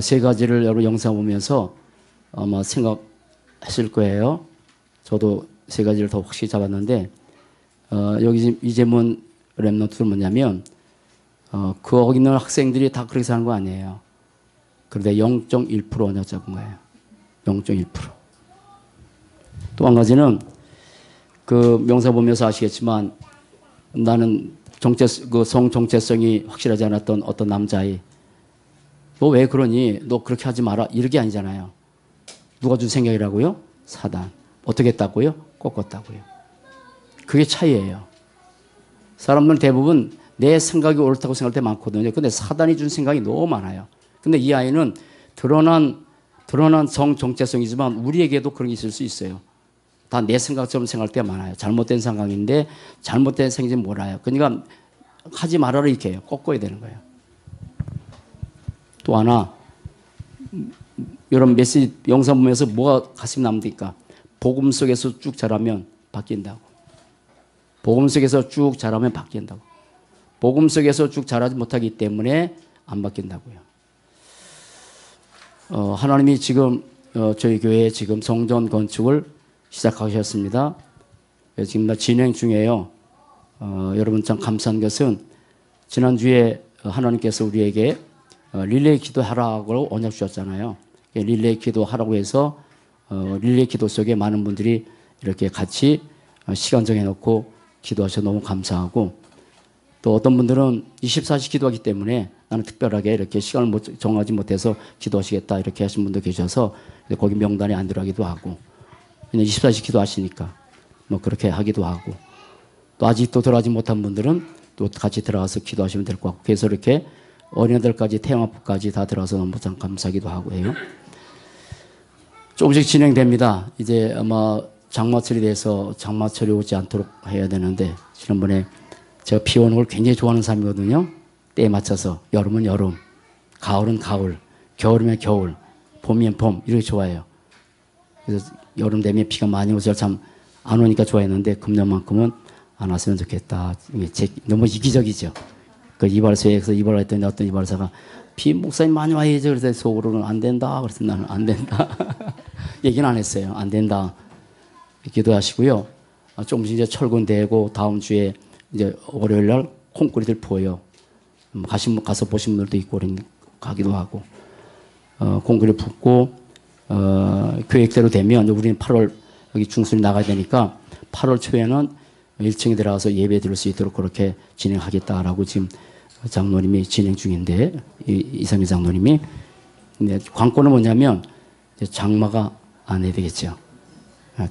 세 가지를 여러분 영상 보면서 아마 생각하실 거예요. 저도 세 가지를 더 확실히 잡았는데, 여기 이 제문 랩노트는 뭐냐면, 거기 있는 학생들이 다 그렇게 사는 거 아니에요. 그런데 0.1% 언약 잡은 거예요. 0.1%. 또 한 가지는 그 명사 보면서 아시겠지만 나는 성 정체성이 확실하지 않았던 어떤 남자아이, 너 왜 그러니? 너 그렇게 하지 마라. 이렇게 아니잖아요. 누가 준 생각이라고요? 사단. 어떻게 했다고요? 꺾었다고요. 그게 차이예요. 사람들은 대부분 내 생각이 옳다고 생각할 때 많거든요. 근데 사단이 준 생각이 너무 많아요. 근데 이 아이는 드러난 성 정체성이지만 우리에게도 그런 게 있을 수 있어요. 다 내 생각처럼 생각할 때가 많아요. 잘못된 생각인데 잘못된 생각인지 몰라요. 그러니까 하지 말아라 이렇게 해요. 꺾어야 되는 거예요. 또 하나, 여러분 메시지 영상 보면서 뭐가 가슴이 남습니까? 복음 속에서 쭉 자라면 바뀐다고. 복음 속에서 쭉 자라면 바뀐다고. 복음 속에서 쭉 자라지 못하기 때문에 안 바뀐다고요. 하나님이 지금 저희 교회에 지금 성전 건축을 시작하셨습니다. 지금 진행 중이에요. 여러분 참 감사한 것은 지난주에 하나님께서 우리에게 릴레이 기도하라고 언약 주셨잖아요. 릴레이 기도하라고 해서 릴레이 기도 속에 많은 분들이 이렇게 같이 시간 정해놓고 기도하셔서 너무 감사하고, 또 어떤 분들은 24시 기도하기 때문에 나는 특별하게 이렇게 시간을 정하지 못해서 기도하시겠다 이렇게 하신 분도 계셔서 거기 명단에 안 들어가기도 하고, 그냥 24시 기도하시니까 뭐 그렇게 하기도 하고, 또 아직도 들어가지 못한 분들은 또 같이 들어가서 기도하시면 될 것 같고, 그래서 이렇게 어린애들까지 테마파까지 다 들어가서 너무 참 감사하기도 하고 해요. 조금씩 진행됩니다. 이제 아마 장마철이 돼서 장마철이 오지 않도록 해야 되는데, 지난번에 제가 비 오는 걸 굉장히 좋아하는 사람이거든요. 때에 맞춰서 여름은 여름, 가을은 가을, 겨울이면 겨울, 봄이면 봄 이렇게 좋아해요. 그래서 여름 되면 비가 많이 오서 참 안 오니까 좋아했는데 금년만큼은 안 왔으면 좋겠다. 너무 이기적이죠. 그 이발소에서 이발을 했더니 어떤 이발사가 비 목사님 많이 와야죠. 그래서 속으로는 안 된다. 그래서 나는 안 된다. 얘기는 안 했어요. 안 된다. 기도하시고요. 조금씩 이제 철근되고 다음 주에 이제 월요일 날 콘크리트를 부어요. 가서 보신 분들도 있고 가기도 하고, 콘크리트 붓고 계획대로 되면 우리는 8월 여기 중순에 나가야 되니까 8월 초에는 1층에 들어가서 예배 드릴 수 있도록 그렇게 진행하겠다라고 지금 장로님이 진행 중인데, 이상민 장로님이. 근데 관건은 뭐냐면 장마가 안 해야 되겠죠.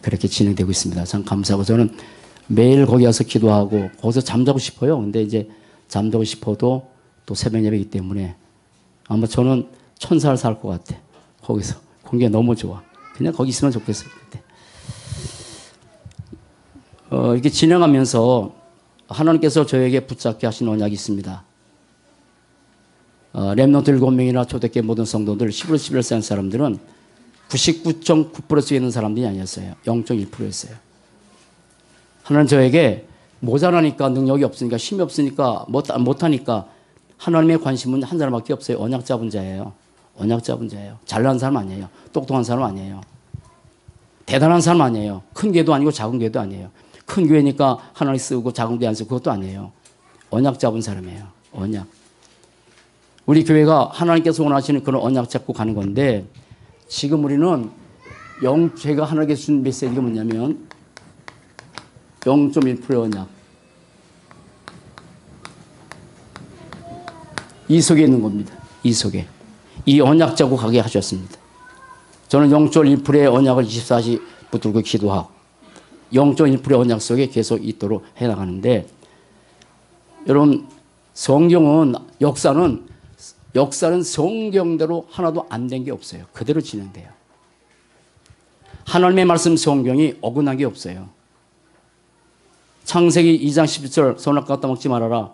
그렇게 진행되고 있습니다. 참 감사하고, 저는 매일 거기 가서 기도하고 거기서 잠자고 싶어요. 근데 이제 잠자고 싶어도 또 새벽 예배이기 때문에 아마 저는 천사를 살 것 같아. 거기서 공기가 너무 좋아. 그냥 거기 있으면 좋겠어요. 이렇게 진행하면서 하나님께서 저에게 붙잡게 하신 언약이 있습니다. 렘넌트 7명이나 초대교회 모든 성도들 11월 11세 한 사람들은 99.9%에 있는 사람들이 아니었어요. 0.1%였어요. 하나님 저에게 모자라니까, 능력이 없으니까, 힘이 없으니까, 못하니까, 하나님의 관심은 한 사람밖에 없어요. 언약 잡은 자예요. 언약 잡은 자예요. 잘난 사람 아니에요. 똑똑한 사람 아니에요. 대단한 사람 아니에요. 큰 교회도 아니고 작은 교회도 아니에요. 큰 교회니까 하나님 쓰고 작은 교회 안 쓰고 그것도 아니에요. 언약 잡은 사람이에요. 언약. 우리 교회가 하나님께서 원하시는 그런 언약 잡고 가는 건데, 지금 우리는 제가 하나님께서 준 메시지가 뭐냐면 0.1% 언약. 이 속에 있는 겁니다. 이 속에. 이 언약 잡고 가게 하셨습니다. 저는 0.1%의 언약을 24시 붙들고 기도하고 0.1%의 언약 속에 계속 있도록 해나가는데, 여러분 성경은 역사는 성경대로 하나도 안 된 게 없어요. 그대로 진행돼요. 하나님의 말씀 성경이 어긋난 게 없어요. 창세기 2장 11절 선악 갖다 먹지 말아라.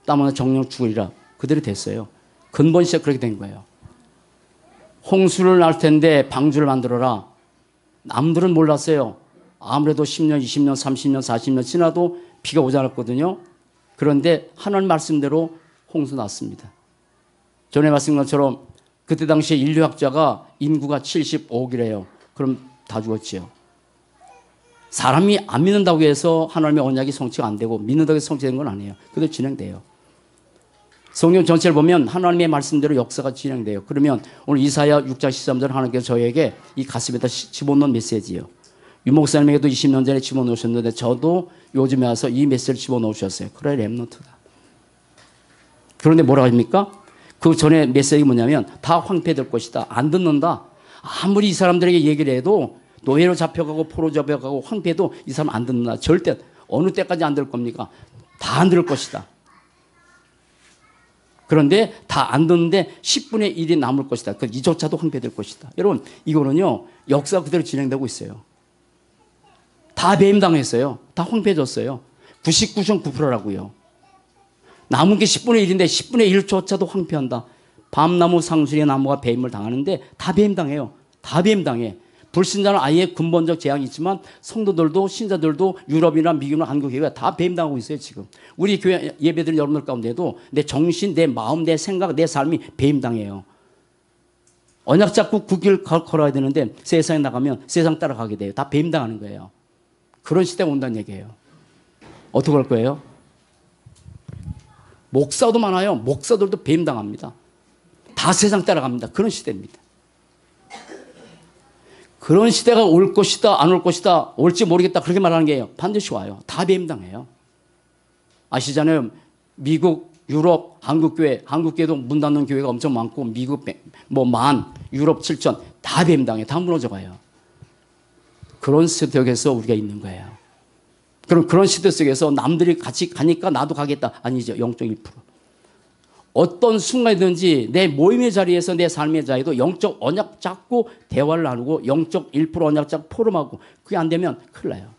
땀은 정령 죽으리라. 그대로 됐어요. 근본 시작 그렇게 된 거예요. 홍수를 날 텐데 방주를 만들어라. 남들은 몰랐어요. 아무래도 10년, 20년, 30년, 40년 지나도 비가 오지 않았거든요. 그런데 하나님 말씀대로 홍수 났습니다. 전에 말씀드린 것처럼 그때 당시에 인류학자가 인구가 75억이래요. 그럼 다 죽었지요. 사람이 안 믿는다고 해서 하나님의 언약이 성취가 안 되고 믿는다고 해서 성취된 건 아니에요. 그래도 진행돼요. 성경 전체를 보면 하나님의 말씀대로 역사가 진행돼요. 그러면 오늘 이사야 6장 13절 하나님께서 저에게 이 가슴에다 집어넣은 메시지예요. 유 목사님에게도 20년 전에 집어넣으셨는데 저도 요즘에 와서 이 메시지를 집어넣으셨어요. 그래 렘넌트다. 그런데 뭐라고 합니까? 그 전에 메시지가 뭐냐면 다 황폐될 것이다. 안 듣는다. 아무리 이 사람들에게 얘기를 해도 노예로 잡혀가고 포로 잡혀가고 황폐해도 이 사람 안 듣는다. 절대 어느 때까지 안 들을 겁니까? 다 안 들을 것이다. 그런데 다 안 듣는데 10분의 1이 남을 것이다. 이조차도 황폐될 것이다. 여러분 이거는요 역사 그대로 진행되고 있어요. 다 배임당했어요. 다 황폐해졌어요. 99.9%라고요. 남은 게 10분의 1인데 10분의 1조차도 황폐한다. 밤나무 상수리의 나무가 배임을 당하는데 다 배임당해요. 다 배임당해. 불신자는 아예 근본적 재앙이 있지만 성도들도 신자들도 유럽이나 미국이나 한국 교회가 다 배임당하고 있어요 지금. 우리 교회 예배들 여러분들 가운데도 내 정신, 내 마음, 내 생각, 내 삶이 배임당해요. 언약 잡고 그 길 걸어야 되는데 세상에 나가면 세상 따라가게 돼요. 다 배임당하는 거예요. 그런 시대가 온다는 얘기예요. 어떻게 할 거예요? 목사도 많아요. 목사들도 배임당합니다. 다 세상 따라갑니다. 그런 시대입니다. 그런 시대가 올 것이다, 안 올 것이다, 올지 모르겠다 그렇게 말하는 게요. 반드시 와요. 다 배임당해요. 아시잖아요. 미국, 유럽, 한국교회, 한국교회도 문 닫는 교회가 엄청 많고 미국 유럽 7천 다 배임당해요. 다 무너져가요. 그런 시대 속에서 우리가 있는 거예요. 그럼 그런 시대 속에서 남들이 같이 가니까 나도 가겠다. 아니죠. 0.1%. 어떤 순간이든지 내 모임의 자리에서 내 삶의 자리도 영적 언약 잡고 대화를 나누고 영적 1% 언약 잡고 포럼하고 그게 안 되면 큰일 나요.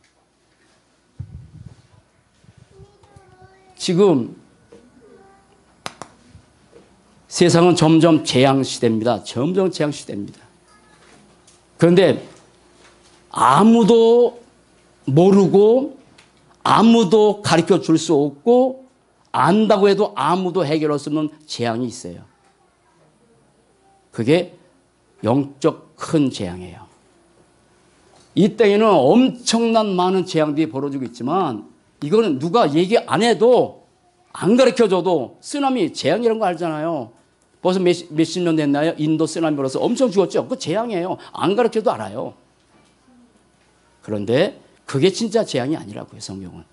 지금 세상은 점점 재앙 시대입니다. 점점 재앙 시대입니다. 그런데 아무도 모르고 아무도 가르쳐 줄 수 없고 안다고 해도 아무도 해결할 수 없는 재앙이 있어요. 그게 영적 큰 재앙이에요. 이 땅에는 엄청난 많은 재앙들이 벌어지고 있지만 이거는 누가 얘기 안 해도 안 가르쳐줘도 쓰나미 재앙이라는 거 알잖아요. 벌써 몇십 년 됐나요? 인도 쓰나미 벌어서 엄청 죽었죠. 그거 재앙이에요. 안 가르쳐도 알아요. 그런데 그게 진짜 재앙이 아니라고요. 성경은.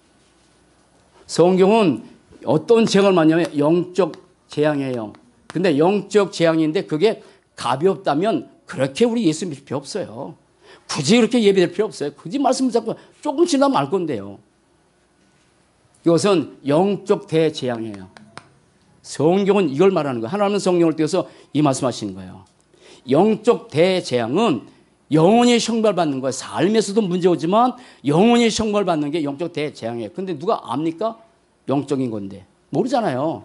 성경은 어떤 재앙을 말하냐면 영적 재앙이에요. 근데 영적 재앙인데 그게 가볍다면 그렇게 우리 예수 믿을 필요 없어요. 굳이 그렇게 예배될 필요 없어요. 굳이 말씀 잡고 조금 지나면 알 건데요. 이것은 영적 대재앙이에요. 성경은 이걸 말하는 거예요. 하나님은 성령을 띄워서 이 말씀하시는 거예요. 영적 대재앙은 영원히 형벌받는 거예요. 삶에서도 문제 오지만 영원히 형벌받는 게 영적 대재앙이에요. 근데 누가 압니까? 영적인 건데 모르잖아요.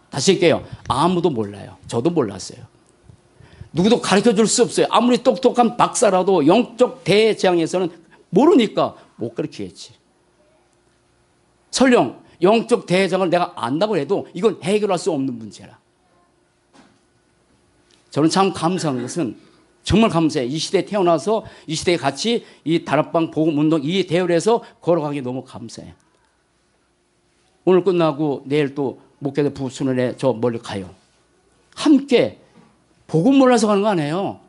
다시 할게요. 아무도 몰라요. 저도 몰랐어요. 누구도 가르쳐줄 수 없어요. 아무리 똑똑한 박사라도 영적 대재앙에서는 모르니까 못 가르치겠지. 설령 영적 대재앙을 내가 안다고 해도 이건 해결할 수 없는 문제라. 저는 참 감사한 것은 정말 감사해요. 이 시대에 태어나서 이 시대에 같이 이 다락방 복음운동 이 대열에서 걸어가기 너무 감사해요. 오늘 끝나고 내일 또 목회자 부순원에 저 멀리 가요. 함께 복음 몰라서 가는 거 아니에요.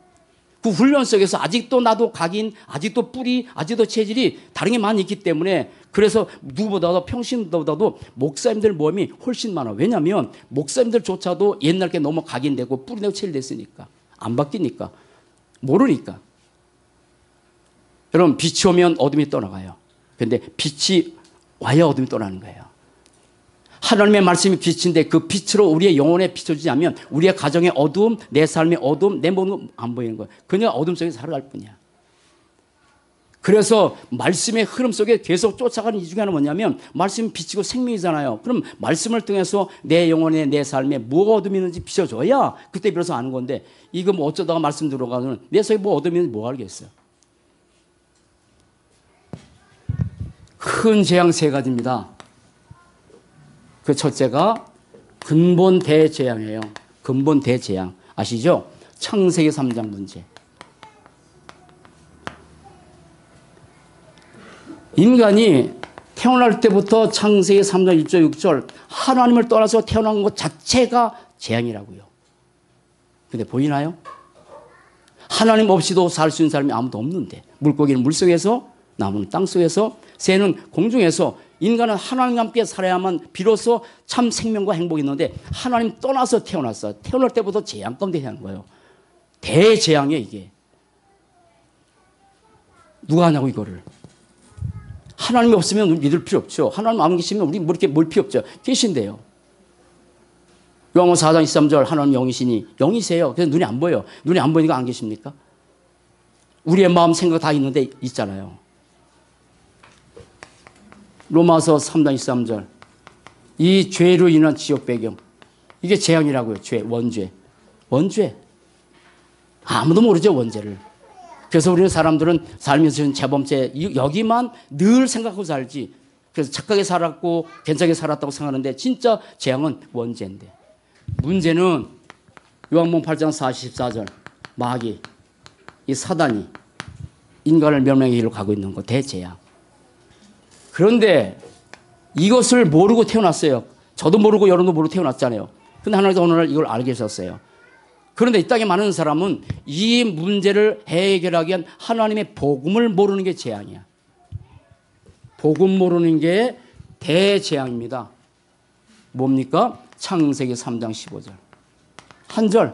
그 훈련 속에서 아직도 나도 각인, 아직도 뿌리, 아직도 체질이 다른 게 많이 있기 때문에 그래서 누구보다도 평신도보다도 목사님들 모임이 훨씬 많아. 왜냐하면 목사님들조차도 옛날 게 너무 각인되고 뿌리되고 체질됐으니까 안 바뀌니까 모르니까. 여러분 빛이 오면 어둠이 떠나가요. 그런데 빛이 와야 어둠이 떠나는 거예요. 하나님의 말씀이 빛인데 그 빛으로 우리의 영혼에 비춰지지 않으면 우리의 가정의 어두움, 내 삶의 어두움, 내 몸은 안 보이는 거예요. 그냥 어둠 속에 살아갈 뿐이야. 그래서 말씀의 흐름 속에 계속 쫓아가는 이 중에 하나는 뭐냐면 말씀은 빛이고 생명이잖아요. 그럼 말씀을 통해서 내 영혼에 내 삶에 뭐가 어둠이 있는지 비춰줘야 그때 비로소 아는 건데 이거 뭐 어쩌다가 말씀 들어가면 내 속에 뭐 어둠이 있는지 뭐 알겠어요. 큰 재앙 세 가지입니다. 그 첫째가 근본 대재앙이에요. 근본 대재앙 아시죠? 창세기 3장 문제. 인간이 태어날 때부터 창세기 3장 1절 6절 하나님을 떠나서 태어난 것 자체가 재앙이라고요. 근데 보이나요? 하나님 없이도 살 수 있는 사람이 아무도 없는데, 물고기는 물속에서, 나무는 땅속에서, 새는 공중에서, 인간은 하나님과 함께 살아야만 비로소 참 생명과 행복이 있는데 하나님 떠나서 태어났어요. 태어날 때부터 재앙 가운데 하는 거예요. 대재앙이에요, 이게. 누가 하냐고, 이거를. 하나님이 없으면 믿을 필요 없죠. 하나님 안 계시면 우리 뭐 이렇게 뭘 필요 없죠. 계신데요. 요한복음 4장 23절 하나님 영이시니, 영이세요. 그래서 눈이 안 보여요. 눈이 안 보이니까 안 계십니까? 우리의 마음 생각 다 있는데 있잖아요. 로마서 3장 23절 이 죄로 인한 지옥 배경, 이게 재앙이라고요. 죄, 원죄. 원죄. 아무도 모르죠, 원죄를. 그래서 우리는 사람들은 살면서 재범죄 여기만 늘 생각하고 살지. 그래서 착하게 살았고 괜찮게 살았다고 생각하는데 진짜 재앙은 원죄인데. 문제는 요한복음 8장 44절 마귀, 이 사단이 인간을 멸망의 길로 가고 있는 거, 대재앙. 그런데 이것을 모르고 태어났어요. 저도 모르고 여러분도 모르고 태어났잖아요. 근데 하나님께서 어느 날 이걸 알게 하셨어요. 그런데 이 땅에 많은 사람은 이 문제를 해결하기 위한 하나님의 복음을 모르는 게 재앙이야. 복음 모르는 게 대재앙입니다. 뭡니까? 창세기 3장 15절. 한 절.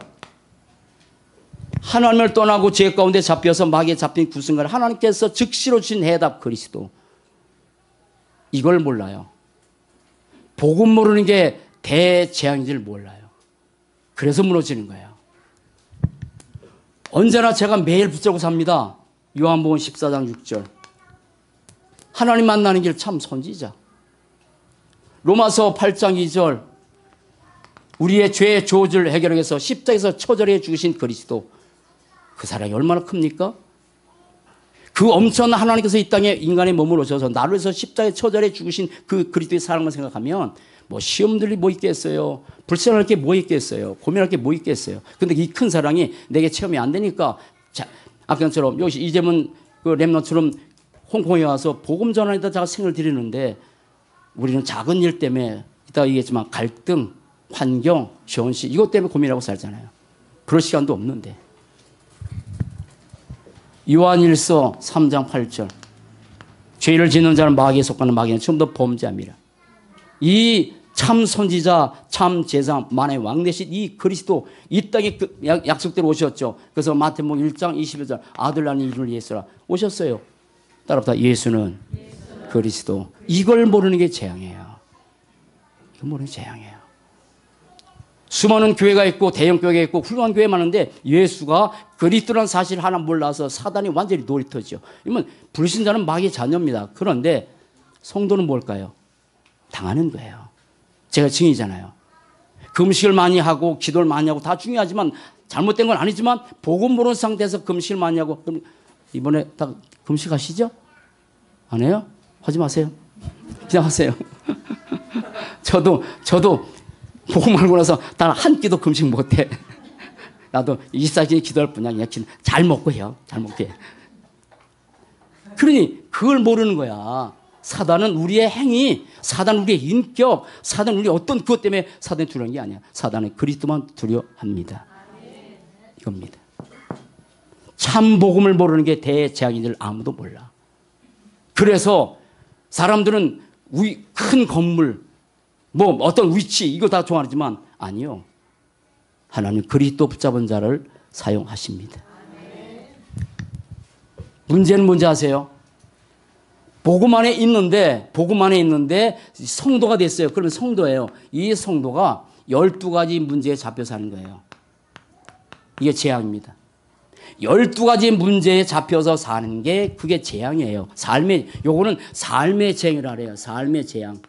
하나님을 떠나고 죄 가운데 잡혀서 마귀에 잡힌 그 순간 하나님께서 즉시로 주신 해답 그리스도. 이걸 몰라요. 복음 모르는 게 대재앙인 줄 몰라요. 그래서 무너지는 거예요. 언제나 제가 매일 붙잡고 삽니다. 요한복음 14장 6절. 하나님 만나는 길 참 선지자. 로마서 8장 2절. 우리의 죄의 조직을 해결하기 위해서 십자가에서 처절해 죽으신 그리스도. 그 사랑이 얼마나 큽니까? 그 엄청난 하나님께서 이 땅에 인간의 몸을 오셔서 나를 위해서 십자가에 처절해 죽으신 그 그리스도의 사랑만 생각하면 뭐 시험들이 뭐 있겠어요. 불쌍할 게 뭐 있겠어요. 고민할 게 뭐 있겠어요. 근데 이 큰 사랑이 내게 체험이 안 되니까, 자, 아까처럼 여기 이재문 그 랩런처럼 홍콩에 와서 복음 전환에다 제가 생을 드리는데 우리는 작은 일 때문에 이따가 얘기했지만 갈등, 환경, 현실 이것 때문에 고민하고 살잖아요. 그럴 시간도 없는데. 요한일서 3장 8절. 죄를 짓는 자는 마귀에 속하는 마귀는 처음부터 범죄함이라. 이 참 선지자, 참 제사, 만의 왕 되신 이 그리스도 이 땅에 약속대로 오셨죠. 그래서 마태복음 1장 21절 아들 낳는 이름을 예수라 오셨어요. 따라붙어 예수는 그리스도. 이걸 모르는 게 재앙이에요. 이걸 모르는 게 재앙이에요. 수많은 교회가 있고 대형 교회가 있고 훌륭한 교회 많은데 예수가 그리스도라는 사실 하나 몰라서 사단이 완전히 놀이터죠. 이러면 불신자는 마귀의 자녀입니다. 그런데 성도는 뭘까요? 당하는 거예요. 제가 증인이잖아요. 금식을 많이 하고 기도를 많이 하고 다 중요하지만 잘못된 건 아니지만 복음 모르는 상태에서 금식을 많이 하고, 그럼 이번에 다 금식하시죠? 안 해요? 하지 마세요. 그냥 하세요. 저도 복음 알고 나서 단 한 끼도 금식 못해. 나도 24시간 기도할 뿐이야. 그냥 잘 먹고 해요. 잘 먹게 해. 그러니 그걸 모르는 거야. 사단은 우리의 행위, 사단은 우리의 인격, 사단은 우리 어떤 그것 때문에 사단이 두려운 게 아니야. 사단은 그리스도만 두려워합니다. 이겁니다. 참 복음을 모르는 게 대재앙인 줄 아무도 몰라. 그래서 사람들은 큰 건물, 뭐 어떤 위치 이거 다 좋아하지만 아니요. 하나님 그리스도 붙잡은 자를 사용하십니다. 문제는 뭔지 아세요? 복음 안에 있는데 성도가 됐어요. 그러면 성도예요. 이 성도가 12가지 문제에 잡혀 사는 거예요. 이게 재앙입니다. 12가지 문제에 잡혀서 사는 게 그게 재앙이에요. 요거는 삶의 재앙이라 그래요. 삶의 재앙.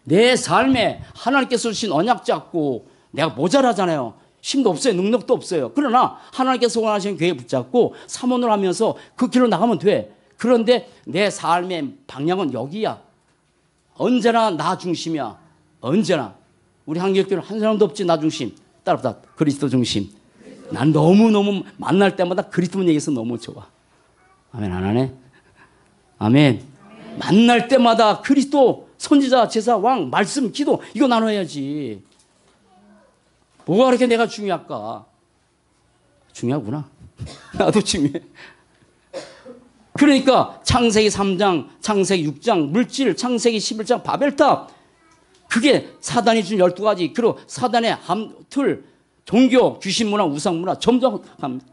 내 삶에 하나님께서 주신 언약 잡고 내가 모자라잖아요. 힘도 없어요. 능력도 없어요. 그러나 하나님께서 원하시는 교회에 붙잡고 사모를 하면서 그 길로 나가면 돼. 그런데 내 삶의 방향은 여기야. 언제나 나 중심이야. 언제나. 우리 한국교회는 한 사람도 없지 나 중심. 따라다 그리스도 중심. 난 너무너무 만날 때마다 그리스도 얘기해서 너무 좋아. 아멘 안 하네? 아멘. 만날 때마다 그리스도, 선지자, 제사, 왕, 말씀, 기도 이거 나눠야지. 뭐가 그렇게 내가 중요할까? 중요하구나. 나도 중요해. 그러니까 창세기 3장, 창세기 6장, 물질, 창세기 11장, 바벨탑. 그게 사단이 준 12가지. 그리고 사단의 틀, 종교, 귀신문화, 우상문화 점점 갑니다.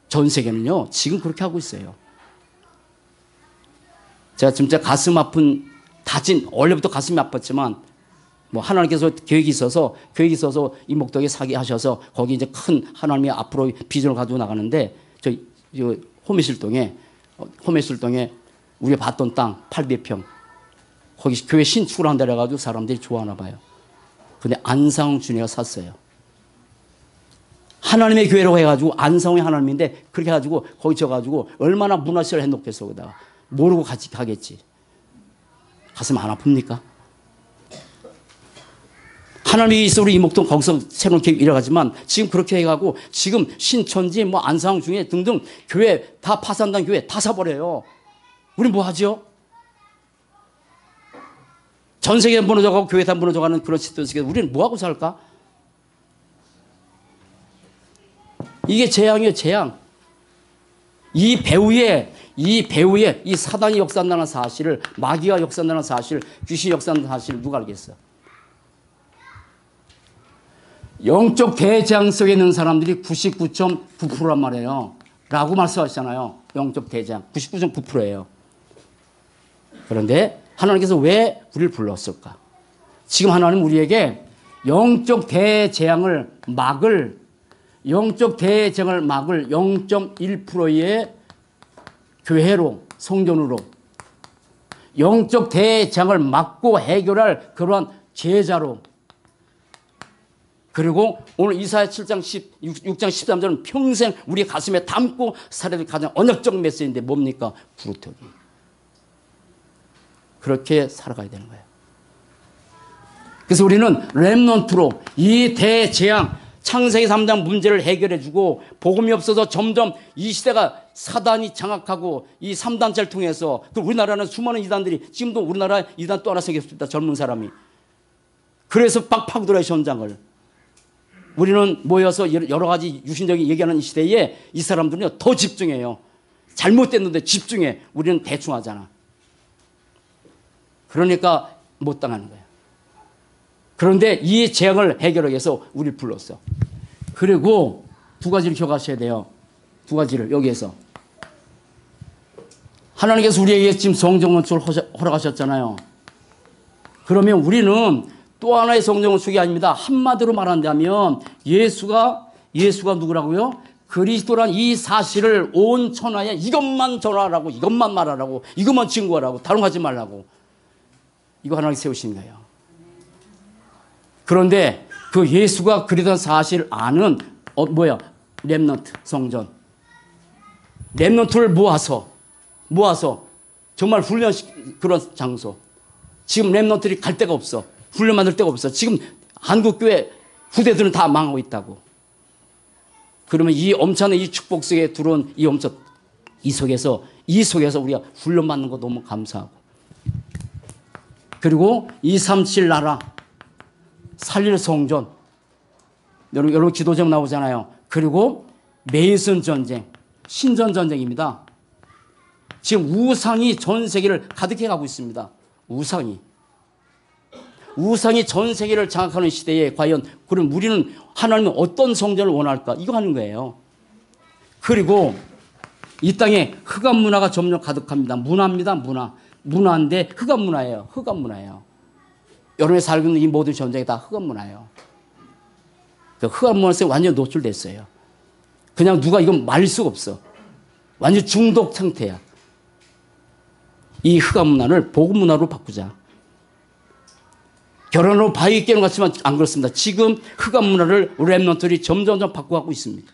전 세계는요 지금 그렇게 하고 있어요. 제가 진짜 가슴 아픈 다진, 원래부터 가슴이 아팠지만 뭐 하나님께서 계획이 있어서 이 목동에 사게 하셔서 거기 이제 큰 하나님의 앞으로 비전을 가지고 나가는데 저 호메실동에 우리가 봤던 땅 800평 거기 교회 신축을 한다 그래가지고 사람들이 좋아하나 봐요. 근데 안상홍 준이가 샀어요. 하나님의 교회라고 해가지고 안상홍이 하나님인데 그렇게 해가지고 거기 져가지고 얼마나 문화시설 해놓겠어. 거기다가 모르고 같이 가겠지. 가슴 안 아픕니까? 하나님이 있어 우리 이목동 거기서 새로운 계획 이뤄가지만 지금 그렇게 해가고 지금 신천지 뭐 안상홍 중에 등등 교회 다 파산당 교회 다 사버려요. 우리 뭐 하죠? 전 세계 무너져가고 교회 다 무너져가는 그런 시대에 우리는 뭐 하고 살까? 이게 재앙이에요, 재앙. 이 배후에 이 사단이 역사한다는 사실을, 마귀가 역사한다는 사실, 귀신이 역사한다는 사실을 누가 알겠어? 영적 대재앙 속에 있는 사람들이 99.9%란 말이에요. 라고 말씀하시잖아요. 영적 대재앙 99.9%예요. 그런데 하나님께서 왜 우리를 불렀을까? 지금 하나님 우리에게 영적 대재앙을 막을 0.1%의 교회로, 성전으로 영적 대재앙을 막고 해결할 그러한 제자로, 그리고 오늘 이사야 7장 6장 13절은 평생 우리 가슴에 담고 살아야 될 가장 언약적 메시지인데 뭡니까? 부르터기. 그렇게 살아가야 되는 거예요. 그래서 우리는 렘넌트로 이 대재앙, 창세기 3장 문제를 해결해주고 복음이 없어서 점점 이 시대가 사단이 장악하고 이 3단체를 통해서 또 우리나라는 수많은 이단들이 지금도 우리나라에 이단 또 하나 생겼습니다. 젊은 사람이. 그래서 빡 돌아요 현장을. 우리는 모여서 여러 가지 유신적인 얘기하는 이 시대에 이 사람들은 더 집중해요. 잘못됐는데 집중해. 우리는 대충 하잖아. 그러니까 못 당하는 거예요. 그런데 이 재앙을 해결하기 위해서 우리를 불렀어. 그리고 두 가지를 기억하셔야 돼요. 두 가지를 여기에서. 하나님께서 우리에게 지금 성전 건축을 허락하셨잖아요. 그러면 우리는 또 하나의 성전 건축이 아닙니다. 한마디로 말한다면 예수가 누구라고요? 그리스도란 이 사실을 온 천하에 이것만 전하라고, 이것만 말하라고, 이것만 증거하라고, 다른 거 하지 말라고. 이거 하나님께 세우신 거예요. 그런데 그 예수가 그리던 사실을 아는 렘넌트 성전. 렘넌트를 모아서 정말 훈련 그런 장소. 지금 렘넌트들이 갈 데가 없어. 훈련 만들 데가 없어. 지금 한국교회 후대들은 다 망하고 있다고. 그러면 이 엄청난 이 축복 속에 들어온 이 속에서 우리가 훈련 받는 거 너무 감사하고. 그리고 237 나라 살릴 성전. 여러분 기도 제목 나오잖아요. 그리고 메이슨 전쟁, 신전 전쟁입니다. 지금 우상이 전 세계를 가득해 가고 있습니다. 우상이 전 세계를 장악하는 시대에 과연 그럼 우리는 하나님은 어떤 성전을 원할까? 이거 하는 거예요. 그리고 이 땅에 흑암 문화가 점점 가득합니다. 문화입니다. 문화인데 흑암 문화예요. 여러분이 살고 있는 이 모든 전쟁이 다 흑암 문화예요. 그 흑암 문화에서 완전 노출됐어요. 그냥 누가 이건 말릴 수가 없어. 완전 중독 상태야. 이 흑암 문화를 복음 문화로 바꾸자. 결혼으로 바위 깨는 것 같지만 안 그렇습니다. 지금 흑암 문화를 우리 렘넌트들이 점점 바꿔가고 있습니다.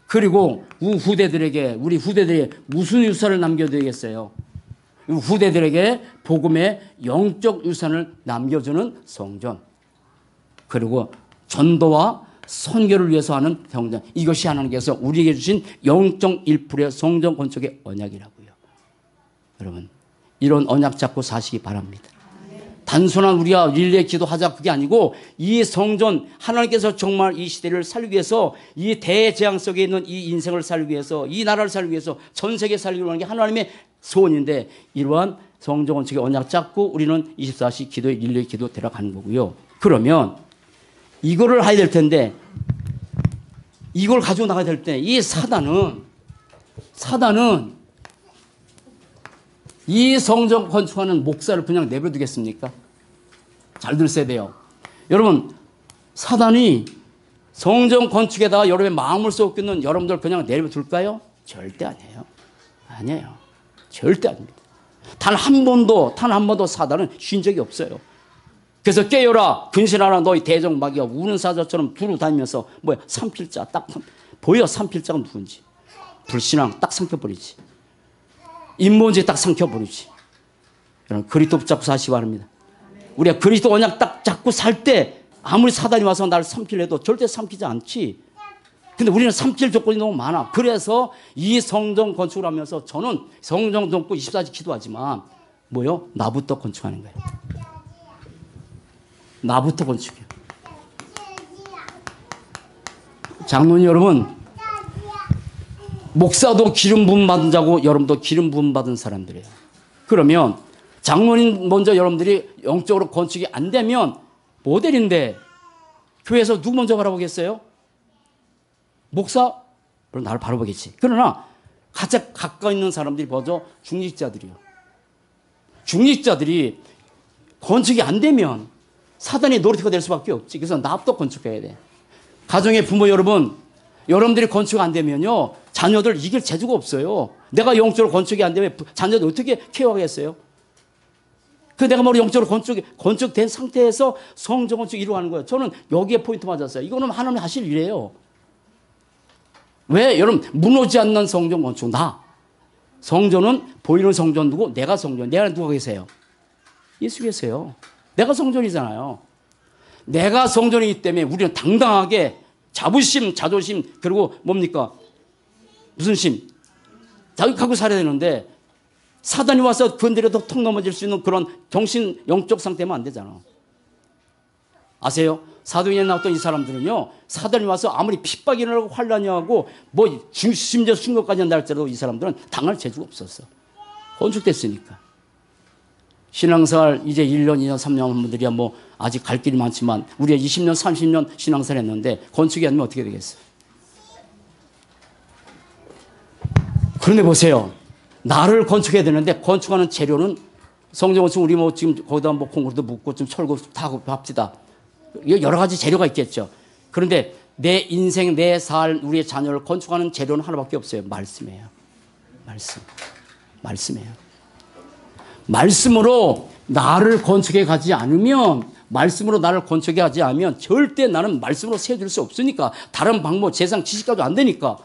그리고 우리 후대들에게 무슨 유산을 남겨드리겠어요? 후대들에게 복음의 영적 유산을 남겨주는 성전. 그리고 전도와 선교를 위해서 하는 성전. 이것이 하나님께서 우리에게 주신 0.1%의 성전 건축의 언약이라고요. 여러분, 이런 언약 잡고 사시기 바랍니다. 단순한 우리가 릴레이 기도하자 그게 아니고 이 성전, 하나님께서 정말 이 시대를 살기 위해서, 이 대재앙 속에 있는 이 인생을 살기 위해서, 이 나라를 살기 위해서, 전 세계 살기 위한 게 하나님의 소원인데, 이러한 성전 건축의 언약 잡고 우리는 24시 기도에 릴레이 기도 들어가는 거고요. 그러면 이거를 해야 될 텐데, 이걸 가지고 나가야 될 때 이 사단은 이 성전 건축하는 목사를 그냥 내버려두겠습니까? 잘 들으셔야 돼요. 여러분, 사단이 성전 건축에다가 여러분의 마음을 쏟기는 여러분들 그냥 내버려둘까요? 절대 아니에요. 아니에요. 절대 아닙니다. 단 한 번도 사단은 쉰 적이 없어요. 그래서 깨어라, 근신하라, 너희 대적마귀가 우는 사자처럼 두루 다니면서 뭐야, 삼킬자 딱 보여. 삼킬자가 누군지. 불신앙 딱 삼켜버리지. 인본주의 딱 삼켜버리지. 여러분, 그리스도 붙잡고 사시기 바랍니다. 우리가 그리스도 언약 딱 잡고 살 때 아무리 사단이 와서 나를 삼키려 해도 절대 삼키지 않지. 근데 우리는 삼킬 조건이 너무 많아. 그래서 이 성전 건축을 하면서 저는 성전 건축 24시 기도하지만 뭐요? 나부터 건축하는 거예요. 나부터 건축해요. 장로님 여러분, 목사도 기름 부음 받은 자고 여러분도 기름 부음 받은 사람들이에요. 그러면 장로님 먼저 여러분들이 영적으로 건축이 안 되면 모델인데 교회에서 누구 먼저 바라보겠어요? 목사? 그럼 나를 바라보겠지. 그러나 가장 가까이 있는 사람들이 먼저 중직자들이요. 중직자들이 건축이 안 되면 사단의 놀이터가 될 수밖에 없지. 그래서 나부터 건축해야 돼. 가정의 부모 여러분들이 건축 안 되면요, 자녀들 이길 재주가 없어요. 내가 영적으로 건축이 안 되면 자녀들 어떻게 케어하겠어요? 그 내가 뭐 영적으로 건축된 상태에서 성전 건축 이루어가는 거예요. 저는 여기에 포인트 맞았어요. 이거는 하나님이 하실 일이에요. 왜? 여러분, 무너지지 않는 성전 건축. 성전은 보이는 성전 누구? 내가 성전. 내가 누가 계세요? 예수 계세요. 내가 성전이잖아요. 내가 성전이기 때문에 우리는 당당하게 자부심, 자존심, 그리고 뭡니까? 무슨 심? 자극하고 살아야 되는데 사단이 와서 건드려도 턱 넘어질 수 있는 그런 정신, 영적 상태면 안 되잖아. 아세요? 사도행전에 나왔던 이 사람들은요, 사단이 와서 아무리 핍박이 일어나고 환란이 하고 뭐 심지어 순교까지 한다 할지라도 이 사람들은 당할 재주가 없었어. 건축됐으니까. 신앙생활 이제 1년, 2년, 3년 한 분들이야 뭐 아직 갈 길이 많지만 우리가 20년, 30년 신앙생활 했는데 건축이 아니면 어떻게 되겠어? 그런데 보세요. 나를 건축해야 되는데 건축하는 재료는 성전 건축 우리 뭐 지금 거기다 뭐 콩으로도 묻고 좀 철거 다 합시다. 여러 가지 재료가 있겠죠. 그런데 내 인생, 내 살, 우리의 자녀를 건축하는 재료는 하나밖에 없어요. 말씀이에요. 말씀이에요. 말씀으로 나를 건축해 가지 않으면, 말씀으로 나를 건축해 가지 않으면 절대 나는 말씀으로 세워줄 수 없으니까. 다른 방법, 세상 지식까지도 안 되니까.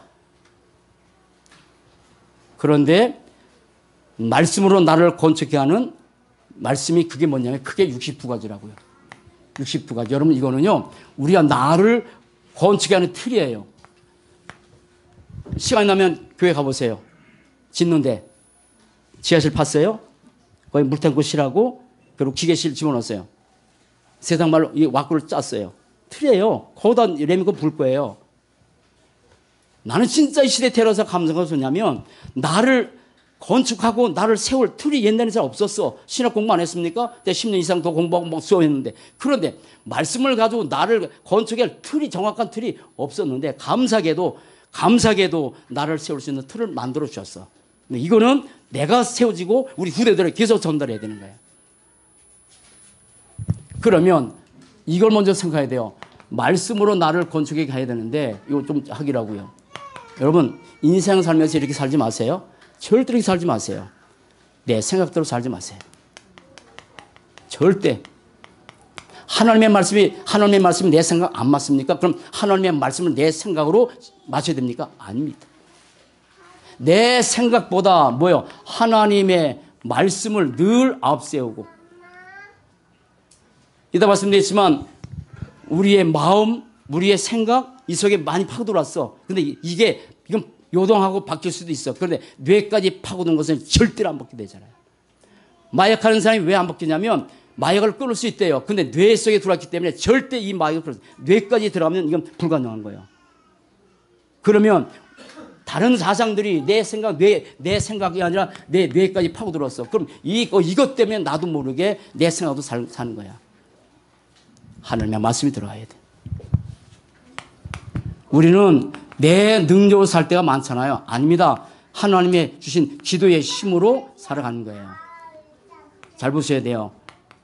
그런데 말씀으로 나를 건축해 하는 말씀이 그게 뭐냐면 그게 69가지라고요. 69가지. 여러분 이거는요, 우리가 나를 건축해 하는 틀이에요. 시간이 나면 교회 가보세요. 짓는데 지하실 팠어요. 거기 물탱크 실하고 그리고 기계실 집어넣었어요. 세상 말로 이 와꾸를 짰어요. 틀이에요. 거기다 레미고 불 거예요. 나는 진짜 이 시대 테러사 감사가 좋냐면 나를 건축하고 나를 세울 틀이 옛날에 잘 없었어. 신학 공부 안 했습니까? 내가 10년 이상 더 공부하고 막 수업했는데. 그런데 말씀을 가지고 나를 건축할 틀이, 정확한 틀이 없었는데 감사하게도 나를 세울 수 있는 틀을 만들어 주셨어. 근데 이거는 내가 세워지고 우리 후대들에게 계속 전달해야 되는 거예요. 그러면 이걸 먼저 생각해야 돼요. 말씀으로 나를 건축해 가야 되는데 이거 좀 하기라고요. 여러분 인생 살면서 이렇게 살지 마세요. 절대 이렇게 살지 마세요. 내 생각대로 살지 마세요. 절대. 하나님의 말씀이 내 생각 안 맞습니까? 그럼 하나님의 말씀을 내 생각으로 맞춰야 됩니까? 아닙니다. 내 생각보다 뭐요? 하나님의 말씀을 늘 앞세우고. 이따 말씀드렸지만 우리의 마음, 우리의 생각 이 속에 많이 파고들었어. 근데 이건 요동하고 바뀔 수도 있어. 그런데 뇌까지 파고든 것은 절대로 안 바뀌게 되잖아요. 마약하는 사람이 왜 안 바뀌냐면 마약을 끊을 수 있대요. 근데 뇌 속에 들어왔기 때문에 절대 이 마약을 끊을 수 있어요. 뇌까지 들어가면 이건 불가능한 거예요. 그러면 다른 사상들이 내 생각이 아니라 내 뇌까지 파고들었어. 그럼 이것 때문에 나도 모르게 내 생각도 사는 거야. 하나님의 말씀이 들어가야 돼. 우리는 내 능력으로 살 때가 많잖아요. 아닙니다. 하나님의 주신 기도의 힘으로 살아가는 거예요. 잘 보셔야 돼요.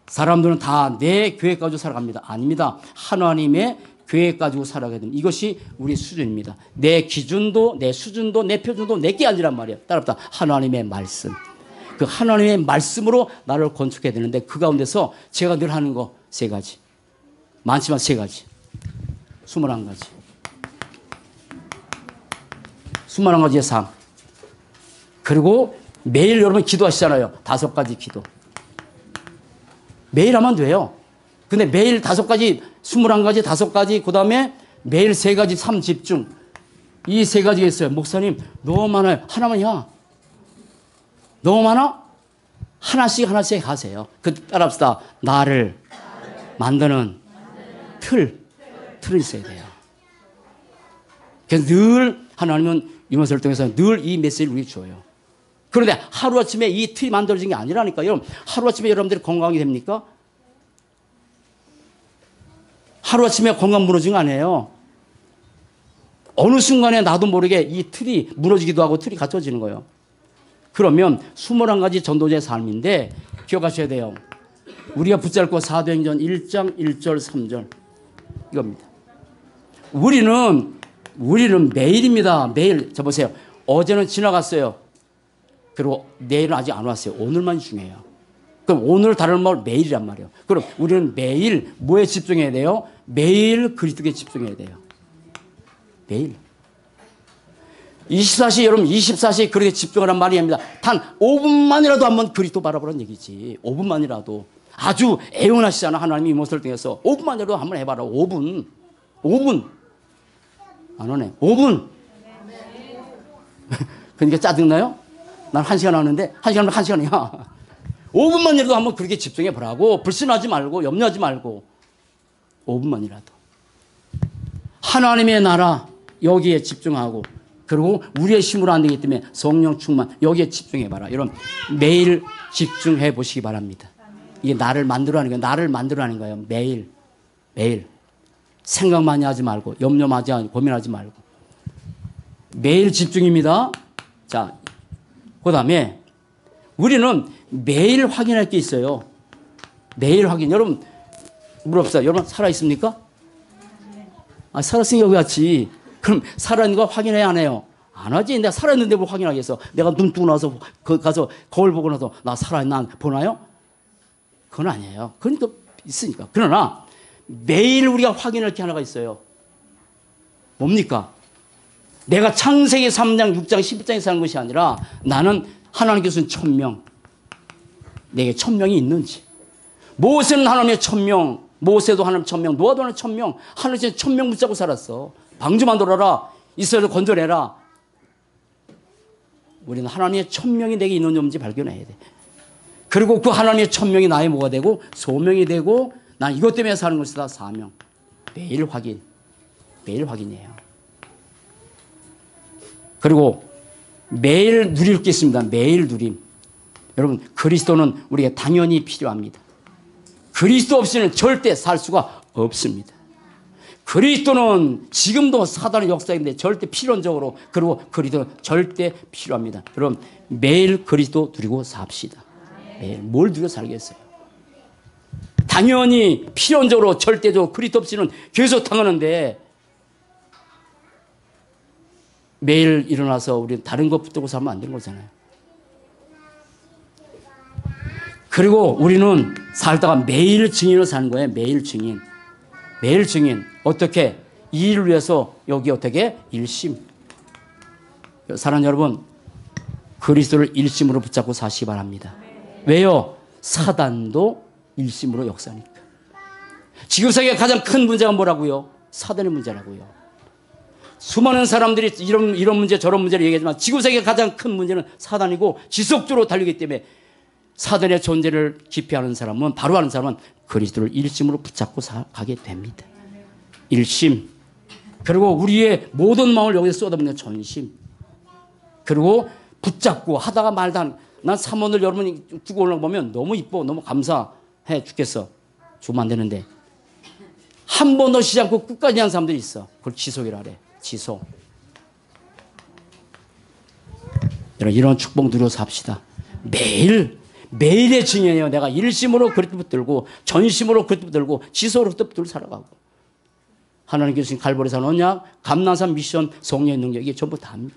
사람들은 다 내 계획 가지고 살아갑니다. 아닙니다. 하나님의 계획 가지고 살아가야 됩니다. 이것이 우리 수준입니다. 내 기준도, 내 수준도, 내 표준도 내게 아니란 말이에요. 따라붙다 하나님의 말씀. 그 하나님의 말씀으로 나를 건축해야 되는데 그 가운데서 제가 늘 하는 거 3가지. 많지만 3가지. 21가지. 21가지의 삶. 그리고 매일 여러분 기도하시잖아요. 5가지 기도. 매일 하면 돼요. 근데 매일 5가지, 21가지, 5가지, 그 다음에 매일 3가지 삶 집중. 이 3가지가 있어요. 목사님, 너무 많아요. 하나만이야. 너무 많아? 하나씩 하세요. 따라합시다. 나를 만드는 틀이 있어야 돼요. 그래서 늘 하나님은 유머서를 통해서 늘 이 메시지를 우리에게 줘요. 그런데 하루아침에 이 틀이 만들어진 게 아니라니까. 여러분, 하루아침에 여러분들이 건강이 됩니까? 하루아침에 건강 무너진 거 아니에요. 어느 순간에 나도 모르게 이 틀이 무너지기도 하고 틀이 갖춰지는 거예요. 그러면 21가지 전도자의 삶인데 기억하셔야 돼요. 우리가 붙잡고 사도행전 1장 1절 3절 이겁니다. 우리는 매일입니다. 매일. 저 보세요. 어제는 지나갔어요. 그리고 내일은 아직 안 왔어요. 오늘만 중요해요. 그럼 오늘 다른 말 매일이란 말이에요. 그럼 우리는 매일 뭐에 집중해야 돼요? 매일 그리스도에 집중해야 돼요. 매일. 24시 여러분 24시 그렇게 집중하란 말이 아닙니다. 단 5분만이라도 한번 그리스도 바라보라는 얘기지. 5분만이라도. 아주 애원하시잖아. 하나님이 모습을 통해서 5분만이라도 한번 해봐라. 5분. 안 오네. 5분. 그러니까 짜증나요? 난 1시간 하는데 1시간은 1시간이야. 5분만이라도 한번 그렇게 집중해 보라고. 불신하지 말고 염려하지 말고 5분만이라도 하나님의 나라 여기에 집중하고 그리고 우리의 힘으로 안 되기 때문에 성령 충만 여기에 집중해 봐라. 여러분 매일 집중해 보시기 바랍니다. 이게 나를 만들어내는 거예요. 나를 만들어내는 거예요. 매일 생각 많이 하지 말고 염려 많이 하지 고민하지 말고 매일 집중입니다. 자, 그 다음에 우리는 매일 확인할 게 있어요. 매일 확인. 여러분 물어봅시다. 여러분 살아있습니까? 아, 살았으니까 왜 왔지? 그럼 살아있는 거 확인해야 안 해요? 안 하지. 내가 살아있는데 뭘 확인하겠어? 내가 눈 뜨고 나서 가서 거울 보고 나서 나 살아있나 보나요? 그건 아니에요. 그러니까 있으니까. 그러나 매일 우리가 확인할 게 하나가 있어요. 뭡니까? 내가 창세기 3장, 6장, 11장에 사는 것이 아니라 나는 하나님께서 준 천명. 내게 천명이 있는지. 모세는 하나님의 천명. 모세도 하나님 천명. 노아도 하나님 천명. 하나님의 천명 붙잡고 살았어. 방주 만들어라. 이스라엘을 건져내라. 우리는 하나님의 천명이 내게 있는지 없는지 발견해야 돼. 그리고 그 하나님의 천명이 나의 뭐가 되고 소명이 되고 난 이것 때문에 사는 것이다. 사명. 매일 확인. 매일 확인이에요. 그리고 매일 누릴 게 있습니다. 매일 누림. 여러분 그리스도는 우리에게 당연히 필요합니다. 그리스도 없이는 절대 살 수가 없습니다. 그리스도는 지금도 사단의 역사인데 절대 필연적으로 그리고 그리스도는 절대 필요합니다. 여러분 매일 그리스도 누리고 삽시다. 매일 뭘 누려 살겠어요? 당연히 필연적으로 절대적으로 그리스도 없이는 계속 당하는데 매일 일어나서 우리는 다른 것 붙들고 살면 안 되는 거잖아요. 그리고 우리는 살다가 매일 증인으로 사는 거예요. 매일 증인. 매일 증인. 어떻게? 이 일을 위해서 여기 어떻게? 일심. 사랑하는 여러분, 그리스도를 일심으로 붙잡고 사시기 바랍니다. 왜요? 사단도 일심으로 역사니까. 지구상의 가장 큰 문제가 뭐라고요? 사단의 문제라고요. 수많은 사람들이 이런 문제 저런 문제를 얘기하지만 지구상의 가장 큰 문제는 사단이고 지속적으로 달리기 때문에 사단의 존재를 기피하는 사람은, 바로 하는 사람은 그리스도를 일심으로 붙잡고 가게 됩니다. 일심. 그리고 우리의 모든 마음을 여기서 쏟아붓는 전심. 그리고 붙잡고 하다가 말다. 난 삼원을 여러분이 두고 올라가 보면 너무 이뻐, 너무 감사해 죽겠어. 주면 안 되는데 한 번 넣으시지 않고 끝까지 한 사람들이 있어. 그걸 지속이라 그래. 지속. 여러분, 이런 축복 누려서 합시다. 매일의 증인이에요. 내가 일심으로 그리스도 붙들고 전심으로 그리스도 붙들고 지속으로 그리스도 붙들고 살아가고, 하나님께서 주신 갈보리 산 언약, 감난산 미션, 성령의 능력, 이게 전부 다 합니다.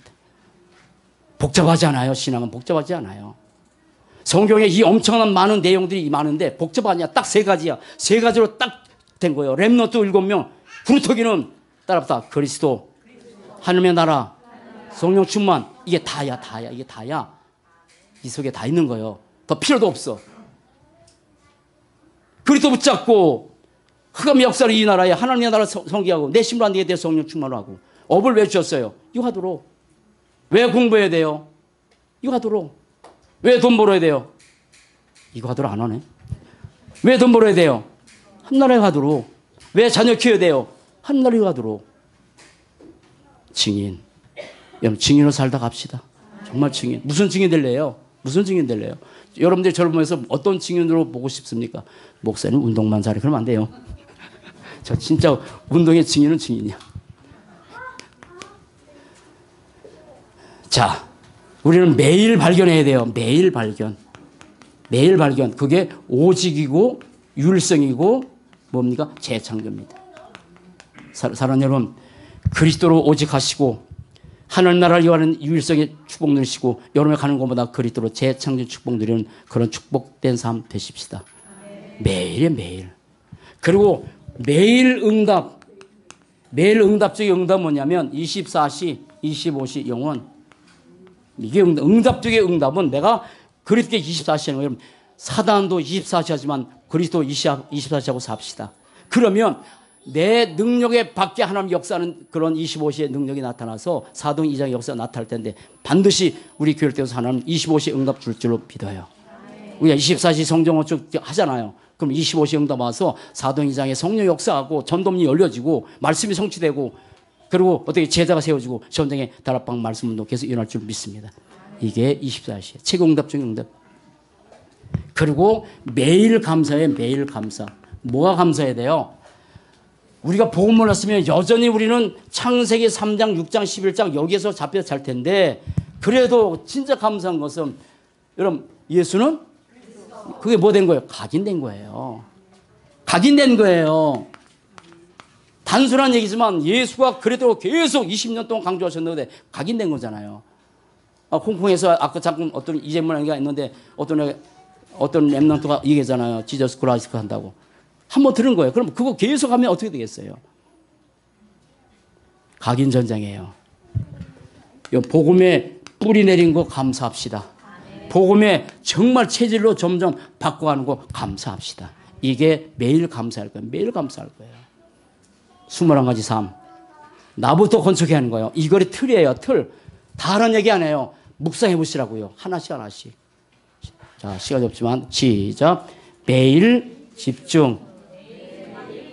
복잡하지 않아요. 신앙은 복잡하지 않아요. 성경에 이 엄청난 많은 내용들이 많은데 복잡하냐? 딱 세 가지야. 세 가지로 딱 된 거예요. 렘넌트 7명, 구루터기는 따라붙다. 그리스도, 하나님의 나라, 성령 충만. 이게 다야. 이게 다야. 이 속에 다 있는 거예요. 더 필요도 없어. 그리스도 붙잡고 흑암의 역사를 이 나라에 하나님의 나라 성기하고 내 심으로 안 되게 돼 성령 충만하고. 업을 왜 주셨어요? 이거 하도록. 왜 공부해야 돼요? 이거 하도록. 왜 돈 벌어야 돼요? 이거 하도록 안 하네. 왜 돈 벌어야 돼요? 하나님의 가도록. 왜 자녀 키워야 돼요? 하나님의 가도록. 증인. 여러분, 증인으로 살다 갑시다. 정말 증인. 무슨 증인 될래요? 무슨 증인 될래요? 여러분들이 저를 보면서 어떤 증인으로 보고 싶습니까? 목사님 운동만 잘해. 그러면 안 돼요. 저 진짜 운동의 증인은 증인이야. 자, 우리는 매일 발견해야 돼요. 매일 발견. 매일 발견. 그게 오직이고 율성이고 뭡니까? 재창조입니다. 사랑하는 여러분, 그리스도로 오직하시고 하늘 나라를 요하는 율성의 축복 누리시고 여러분이 가는 곳마다 그리스도로 재창조 축복 누리는 그런 축복된 삶 되십시다. 매일에 매일. 그리고 매일 응답. 매일 응답적인 응답 뭐냐면 24시, 25시 영원. 이게 응답적인 응답은 내가 그리스도께 24시 하는 거예요. 사단도 24시 하지만 그리스도 24시 하고 삽시다. 그러면 내 능력에 밖에 하나님 역사하는 그런 25시의 능력이 나타나서 사도행 2장의 역사가 나타날 텐데 반드시 우리 교회를 통해서 하나님 25시 응답 줄 줄로 믿어요. 우리가 24시 성경을 쭉 하잖아요. 그럼 25시 응답 와서 사도행 2장의 성령 역사하고 전도문이 열려지고 말씀이 성취되고 그리고 어떻게 제자가 세워지고 전쟁의 다락방 말씀 운동 계속 일어날 줄 믿습니다. 이게 24시 최고 응답 중의 응답. 그리고 매일 감사해. 매일 감사. 뭐가 감사해야 돼요? 우리가 복음 몰랐으면 여전히 우리는 창세기 3장, 6장, 11장 여기에서 잡혀 잘 텐데 그래도 진짜 감사한 것은 여러분 예수는 그게 뭐 된 거예요? 각인된 거예요. 각인된 거예요. 단순한 얘기지만 예수가 그래도 계속 20년 동안 강조하셨는데 각인된 거잖아요. 홍콩에서 아까 잠깐 어떤 이재문이가 있는데 어떤 랩런트가 얘기하잖아요. 지저스 크라이스트 한다고. 한번 들은 거예요. 그럼 그거 계속 하면 어떻게 되겠어요? 각인 전쟁이에요. 복음에 뿌리 내린 거 감사합시다. 복음에 정말 체질로 점점 바꿔가는 거 감사합시다. 이게 매일 감사할 거예요. 매일 감사할 거예요. 21가지 삶. 나부터 건축해야 하는 거예요. 이거리 틀이에요. 틀. 다른 얘기 안 해요. 묵상해 보시라고요. 하나씩 하나씩. 자, 시간이 없지만 시작. 매일 집중.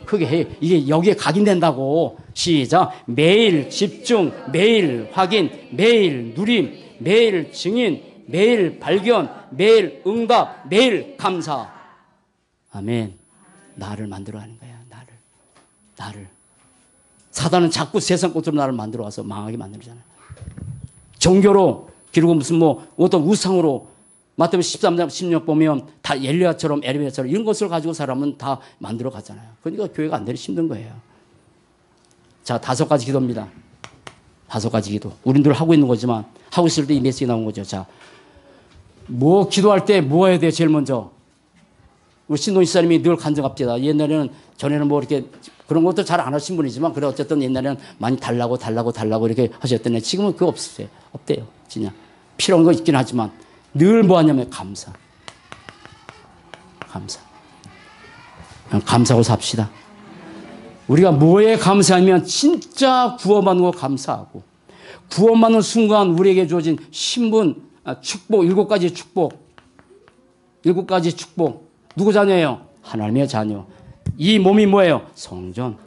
크게 해. 이게 여기에 각인된다고. 시작. 매일 집중, 매일 확인, 매일 누림, 매일 증인, 매일 발견, 매일 응답, 매일 감사. 아멘. 나를 만들어 하는 거야. 나를. 사단은 자꾸 세상 것으로 나를 만들어 와서 망하게 만들잖아요. 종교로 그리고 무슨 어떤 우상으로 마태복음 13장 16 보면 다 엘리야처럼 에르미야처럼 이런 것을 가지고 사람은 다 만들어 가잖아요. 그러니까 교회가 안 되는 힘든 거예요. 자, 5가지 기도입니다. 5가지 기도. 우리들 하고 있는 거지만 하고 있을 때 이 메시지 나온 거죠. 자, 기도할 때 뭐 해야 돼요? 제일 먼저. 우리 신동 집사님이 늘 간증합니다. 전에는 이렇게 그런 것도 잘 안 하신 분이지만 그래 어쨌든 옛날에는 많이 달라고 이렇게 하셨더니 지금은 그거 없어요. 없대요. 진짜. 필요한 거 있긴 하지만 늘 뭐 하냐면 감사. 감사하고 삽시다. 우리가 뭐에 감사하면 진짜 구원받는 거 감사하고, 구원받는 순간 우리에게 주어진 신분, 축복, 7가지 축복. 7가지 축복. 누구 자녀예요? 하나님의 자녀. 이 몸이 뭐예요? 성전.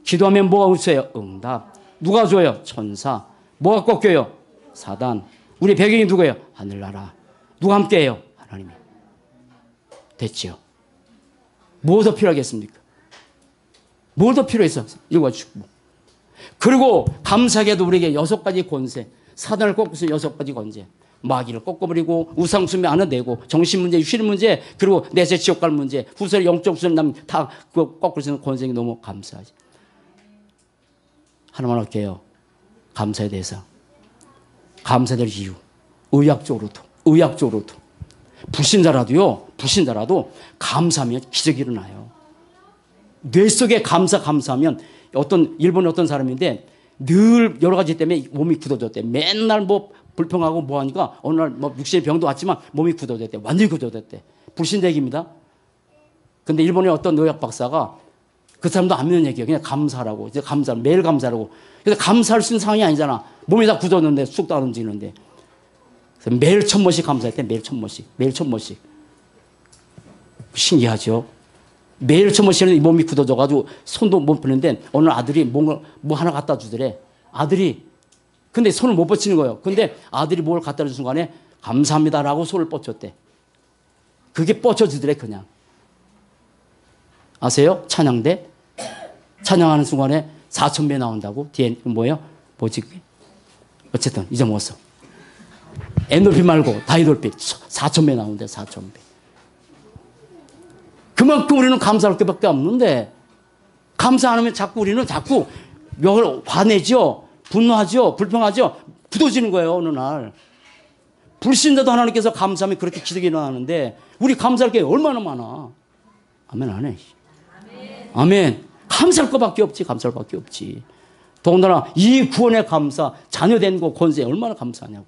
기도하면 뭐가 있어요? 응답. 누가 줘요? 천사. 뭐가 꺾여요? 사단. 우리 배경이 누구예요? 하늘나라. 누가 함께해요? 하나님이. 됐지요. 뭐 더 필요하겠습니까? 뭘 더 필요했어? 7가지 축복. 그리고 감사하게도 우리에게 6가지 권세. 사단을 꺾고서 6가지 권세. 마귀를 꺾어버리고 우상숭배 안 해내고 정신문제, 유실문제, 그리고 내세 지옥 갈 문제, 후설 영적 수술 다 그거 꺾을 수 있는 권세가 너무 감사하지. 하나만 할게요. 감사에 대해서. 감사될 이유. 의학적으로도. 불신자라도 감사하면 기적이 일어나요. 뇌 속에 감사하면 일본의 어떤 사람인데 늘 여러 가지 때문에 몸이 굳어졌대. 맨날 뭐 불평하고 뭐 하니까 어느 날 뭐 육신의 병도 왔지만 몸이 굳어졌대. 완전히 굳어졌대. 불신자 얘기입니다. 근데 일본의 어떤 의학 박사가 그 사람도 안 믿는 얘기예요. 그냥 감사하라고. 이제 매일 감사하라고. 그래서 감사할 수 있는 상황이 아니잖아. 몸이 다 굳었는데 쑥도 안 움직이는데. 그래서 매일 1000번씩 감사했대. 매일 1000번씩. 신기하죠? 매일 1000번씩 몸이 굳어져가지고 손도 못 펴는데 어느 아들이 뭐 하나 갖다 주더래. 아들이. 근데 손을 못 뻗치는 거예요. 근데 아들이 뭘 갖다 준 순간에 감사합니다라고 손을 뻗쳤대. 그게 뻗쳐지더래 그냥. 아세요? 찬양대? 찬양하는 순간에 4000배 나온다고? 뒤에 뭐예요? 뭐지 그게? 어쨌든 잊어먹었어. 엔돌핀 말고 다이돌핀 4000배 나온대. 4000배. 그만큼 우리는 감사할 것밖에 없는데 감사 안 하면 우리는 자꾸 명을 화내죠. 분노하죠. 불평하죠. 굳어지는 거예요. 어느 날. 불신자도 하나님께서 감사하면 그렇게 기적이 일어나는데 우리 감사할 게 얼마나 많아. 아멘 안 해. 아멘. 감사할 것밖에 없지. 감사할 것밖에 없지. 더군다나 이 구원의 감사, 자녀된 거 권세 얼마나 감사하냐고.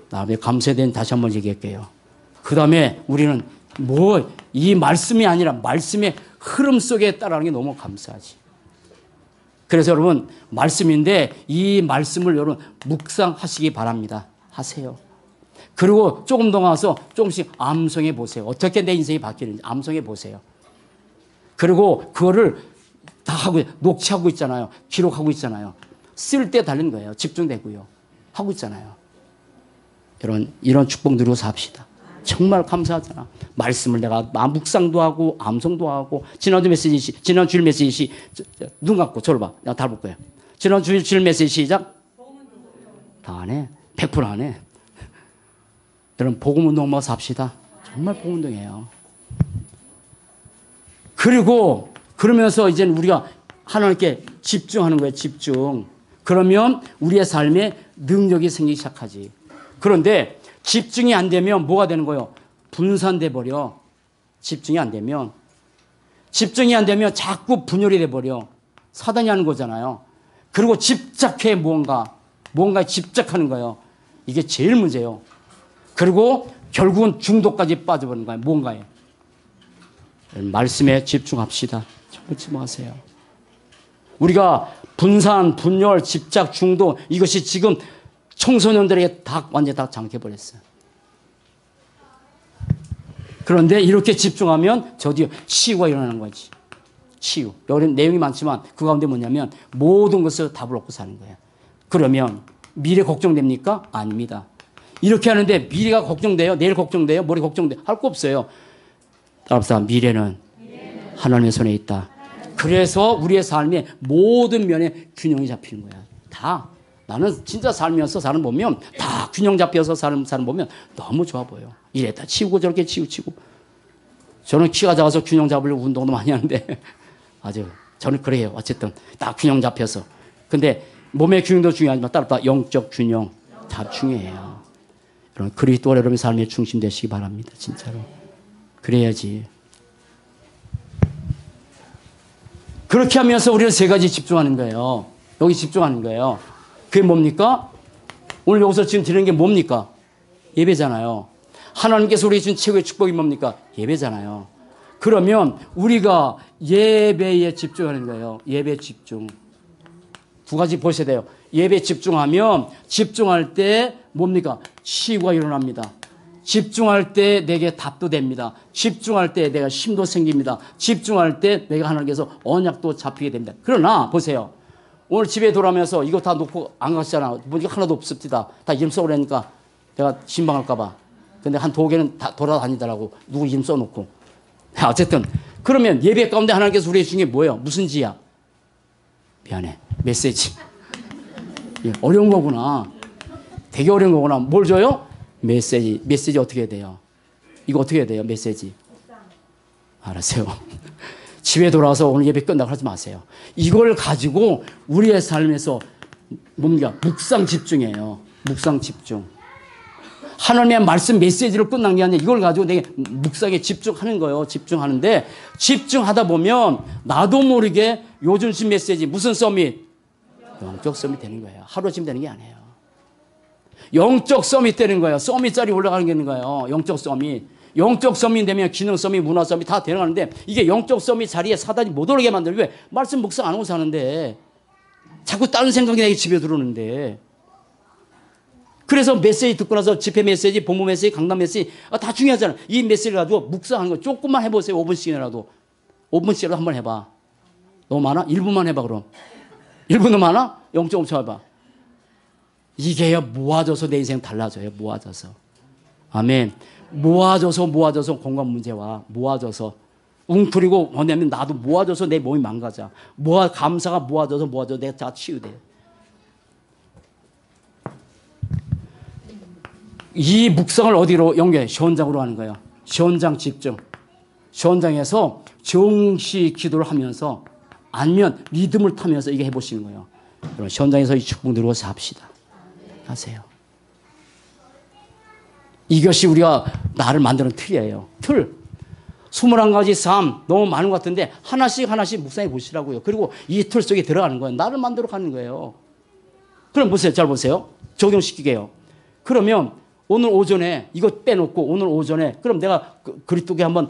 다음에 감사에 대한 다시 한번 얘기할게요. 그 다음에 우리는 이 말씀이 아니라 말씀의 흐름 속에 따라가는 게 너무 감사하지. 그래서 여러분 말씀인데 이 말씀을 여러분 묵상하시기 바랍니다. 하세요. 그리고 조금 더 가서 조금씩 암송해 보세요. 어떻게 내 인생이 바뀌는지 암송해 보세요. 그리고 그거를 다 하고 녹취하고 있잖아요. 기록하고 있잖아요. 쓸 때 달린 거예요. 집중되고요. 하고 있잖아요. 이런 축복 누리고 삽시다. 정말 감사하잖아. 말씀을 내가 묵상도 하고 암송도 하고 지난주 주일 메시지 눈 감고 저를 봐. 내가 다 볼 거야. 지난주 주일 메시지 시작. 다 안 해. 100% 안 해. 여러분 복음운동만 삽시다. 정말 복음운동이에요. 그리고 그러면서 이제 우리가 하나님께 집중하는 거예요. 집중. 그러면 우리의 삶에 능력이 생기기 시작하지. 그런데 집중이 안 되면 뭐가 되는 거예요? 분산돼 버려. 집중이 안 되면 자꾸 분열이 돼 버려. 사단이 하는 거잖아요. 그리고 집착해 뭔가에 집착하는 거예요. 이게 제일 문제예요. 그리고 결국은 중독까지 빠져버리는 거예요. 뭔가에. 말씀에 집중합시다. 잊지 마세요. 우리가 분산, 분열, 집착, 중독 이것이 지금 청소년들에게 완전히 다 장악해버렸어요. 그런데 이렇게 집중하면 드디어 치유가 일어나는 거지. 치유. 여기 내용이 많지만 그 가운데 뭐냐면 모든 것을 답을 얻고 사는 거예요. 그러면 미래 걱정됩니까? 아닙니다. 이렇게 하는데 미래가 걱정돼요? 내일 걱정돼요? 모레 걱정돼요? 할 거 없어요. 따라서 미래는 하나님의 손에 있다. 그래서 우리의 삶의 모든 면에 균형이 잡히는 거야. 다. 나는 진짜 살면서 사람 보면 다 균형 잡혀서 사람 보면 너무 좋아 보여. 이랬다 치우고 저렇게 치우치고. 저는 키가 작아서 균형 잡으려고 운동도 많이 하는데 아주 저는 그래요. 어쨌든 딱 균형 잡혀서. 근데 몸의 균형도 중요하지만 따로 영적 균형 다 중요해요. 여러분 그리스도 여러분의 삶의 중심 되시기 바랍니다. 진짜로. 그래야지. 그렇게 하면서 우리는 3가지 집중하는 거예요. 여기 집중하는 거예요. 그게 뭡니까? 오늘 여기서 지금 드리는 게 뭡니까? 예배잖아요. 하나님께서 우리에게 준 최고의 축복이 뭡니까? 예배잖아요. 그러면 우리가 예배에 집중하는 거예요. 예배 집중. 두 가지 보셔야 돼요. 예배 집중하면 집중할 때 뭡니까? 치유가 일어납니다. 집중할 때 내게 답도 됩니다. 집중할 때 내가 힘도 생깁니다. 집중할 때 내가 하나님께서 언약도 잡히게 됩니다. 그러나 보세요. 오늘 집에 돌아오면서 이거 다 놓고 안 갔잖아. 보니까 하나도 없습니다. 다 이름 써오라니까 내가 신방할까 봐. 근데 한 2개는 다 돌아다니더라고. 누구 이름 써놓고. 어쨌든 그러면 예배 가운데 하나님께서 우리의 중에 뭐예요? 무슨 지야? 미안해. 메시지. 어려운 거구나. 되게 어려운 거구나. 뭘 줘요? 메시지. 메시지 어떻게 해야 돼요? 이거 어떻게 해야 돼요? 메시지. 알았어요. 집에 돌아와서 오늘 예배 끝나고 하지 마세요. 이걸 가지고 우리의 삶에서 뭡니까? 묵상 집중이에요. 묵상 집중. 하나님의 말씀 메시지로 끝난 게 아니라 이걸 가지고 내가 묵상에 집중하는 거예요. 집중하는데 집중하다 보면 나도 모르게 요즘신 메시지 무슨 서밋? 영적 서밋 되는 거예요. 하루아침 되는 게 아니에요. 영적 서밋 되는 거예요. 서밋짜리 올라가는 게 있는 거예요. 영적 서밋. 영적 서밋 되면 기능 서밋, 문화 서밋 다 되어가는데 이게 영적 서밋 자리에 사단이 못 오게 만들고 왜? 말씀 묵상 안 하고 사는데 자꾸 다른 생각이 내게 집에 들어오는데 그래서 메시지 듣고 나서 집회 메시지, 본부 메시지, 강단 메시지 다 중요하잖아요. 이 메시지를 가지고 묵상하는 거 조금만 해보세요. 5분씩이라도. 5분씩이라도 한번 해봐. 너무 많아? 1분만 해봐 그럼. 1분도 많아? 0.5초 해봐. 이게요 모아져서 내 인생 달라져요. 모아져서. 아멘. 모아져서 공간 문제와 모아져서 웅크리고 뭐냐면 나도 모아져서 내 몸이 망가져. 감사가 모아져서 내가 다 치유돼. 이 묵상을 어디로 연결해? 시원장으로 하는 거예요. 시원장 집중. 시원장에서 정시 기도를 하면서 아니면 리듬을 타면서 이게 해보시는 거예요. 그럼 시원장에서 이 축복 누르고서 합시다. 하세요. 이것이 우리가 나를 만드는 틀이에요. 틀. 21가지 삶 너무 많은 것 같은데 하나씩 묵상해 보시라고요. 그리고 이 틀 속에 들어가는 거예요. 나를 만들어 가는 거예요. 그럼 보세요. 잘 보세요. 적용시키게요. 그러면 오늘 오전에 이거 빼놓고 오늘 오전에 그럼 내가 그리스도께 한번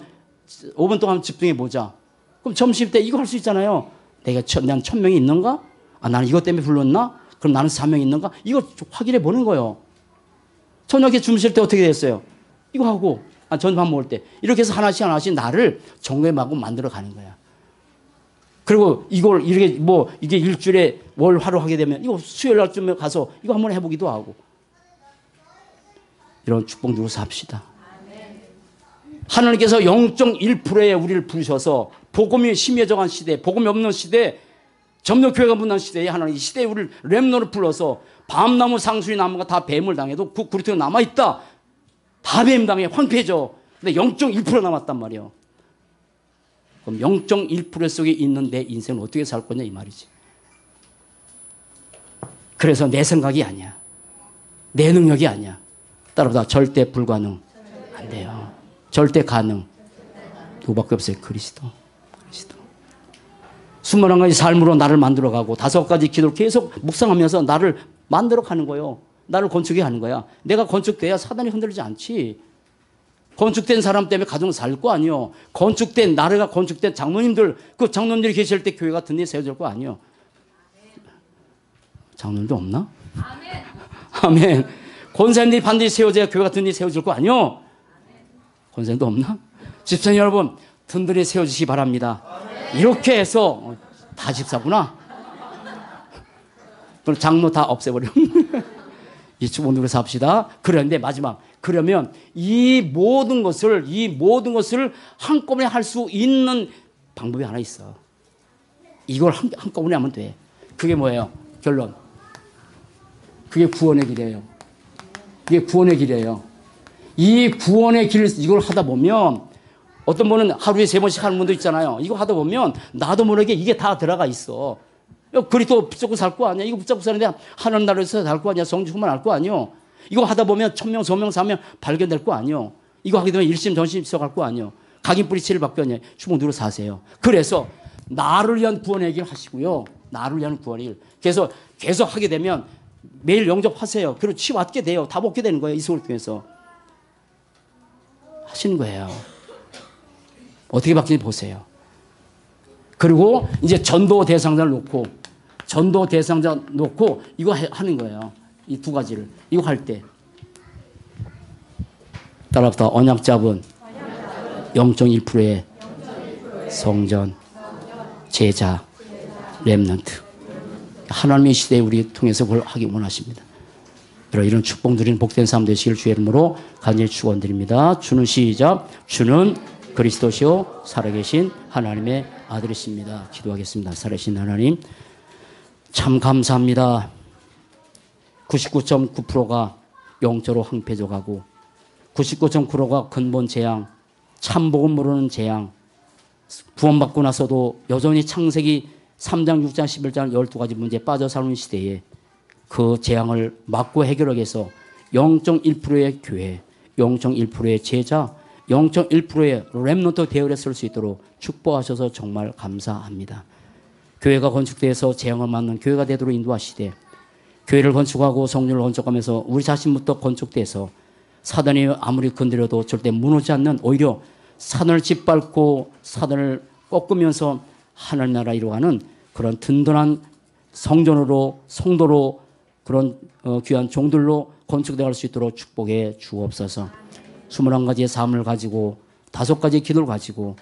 5분 동안 집중해 보자. 그럼 점심 때 이거 할 수 있잖아요. 난 1000명이 있는가? 나는 이것 때문에 불렀나? 그럼 나는 사명이 있는가? 이거 확인해 보는 거예요. 저녁에 주무실 때 어떻게 됐어요? 이거 하고 저녁 밥 먹을 때 이렇게 해서 하나씩 나를 점검하고 만들어 가는 거야. 그리고 이걸 이게 일주일에 월 하루 하게 되면 이거 수요일 날쯤에 가서 이거 한번 해보기도 하고 이런 축복 누려서 합시다. 하나님께서 0.1%에 우리를 부르셔서 복음이 심해져간 시대, 복음이 없는 시대, 점령교회가 문난 시대에 하나님 이 시대에 우리를 렘노를 불러서 밤나무 상수리 나무가 다 뱀을 당해도 그 구리토가 남아있다. 다 뱀 당해 황폐해져. 근데 0.1% 남았단 말이에요. 그럼 0.1% 속에 있는 내 인생을 어떻게 살 거냐 이 말이지. 그래서 내 생각이 아니야. 내 능력이 아니야. 따라보다 절대 불가능. 안 돼요. 절대 가능. 누구밖에 없어요. 그리스도. 21가지 삶으로 나를 만들어가고 5가지 기도를 계속 묵상하면서 나를 만들어가는 거예요. 나를 건축해 가는 거야. 내가 건축돼야 사단이 흔들리지 않지. 건축된 사람 때문에 가정을 살 거 아니요. 나라가 건축된 장로님들, 그 장로님들이 계실 때 교회 같은 데 세워질 거 아니요. 장로님도 없나? 아멘. 권사님들이 반드시 세워져야 교회 같은 데 세워질 거 아니요. 권사님도 없나? 집사님 여러분, 든든히 세워주시기 바랍니다. 이렇게 해서 다 집사구나. 그럼 장로 다 없애버려. 이 축복 누려서 합시다. 그런데 마지막. 그러면 이 모든 것을 한꺼번에 할 수 있는 방법이 하나 있어. 이걸 한꺼번에 하면 돼. 그게 뭐예요? 결론. 그게 구원의 길이에요. 그게 구원의 길이에요. 이 구원의 길을 이걸 하다 보면 어떤 분은 하루에 3번씩 하는 분도 있잖아요. 이거 하다 보면 나도 모르게 이게 다 들어가 있어. 그리스도 붙잡고 살 거 아니야. 이거 붙잡고 사는데 하나님 나라에서 살 거 아니야. 성주 충만 할 거 아니요. 이거 하다 보면 1000명, 1000명, 4명 발견될 거 아니요. 이거 하게 되면 일심 전심 있어갈 거 아니요. 각인 뿌리치를 바뀌었냐. 주먹 누려 사세요. 그래서 나를 위한 구원의 길 하시고요. 나를 위한 구원의 길. 그래서 계속 하게 되면 매일 영접하세요. 그리고 치유받게 돼요. 다 먹게 되는 거예요. 이 속을 통해서. 하시는 거예요. 어떻게 바뀌는지 보세요. 그리고 이제 전도 대상자를 놓고 이거 하는 거예요. 이 두 가지를. 이거 할 때. 따라합시다. 언약잡은 0.1%의 성전, 제자, 렘넌트. 하나님의 시대에 우리 통해서 그걸 하기 원하십니다. 이런 축복 누리는 복된 삶 되시길 주의 이름으로 간절히 축원드립니다. 주는 시작. 주는 그리스도시요 살아계신 하나님의 아들이십니다. 기도하겠습니다. 살아계신 하나님 참 감사합니다. 99.9%가 영적으로 황폐해져가고 99.9%가 근본 재앙, 참복음 모르는 재앙, 구원받고 나서도 여전히 창세기 3장, 6장, 11장 12가지 문제에 빠져 사는 시대에 그 재앙을 막고 해결하기 위해서 0.1%의 교회, 0.1%의 제자, 0.1%의 렘넌트 대열에 설 수 있도록 축복하셔서 정말 감사합니다. 교회가 건축돼서 재앙을 맞는 교회가 되도록 인도하시되 교회를 건축하고 성전을 건축하면서 우리 자신부터 건축돼서 사단이 아무리 건드려도 절대 무너지지 않는 오히려 산을 짓밟고 사단을 꺾으면서 하나님 나라 이루어가는 그런 든든한 성전으로 성도로 그런 귀한 종들로 건축되어 갈 수 있도록 축복해 주옵소서. 21가지의 삶을 가지고 5가지의 기도를 가지고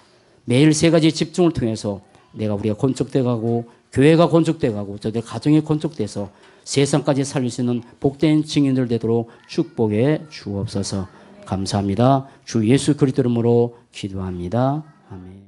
매일 3가지의 집중을 통해서 우리가 건축되어 가고 교회가 건축되어 가고 저들 가정이 건축돼서 세상까지 살릴 수 있는 복된 증인들 되도록 축복해 주옵소서. 감사합니다. 주 예수 그리스도 이름으로 기도합니다. 아멘.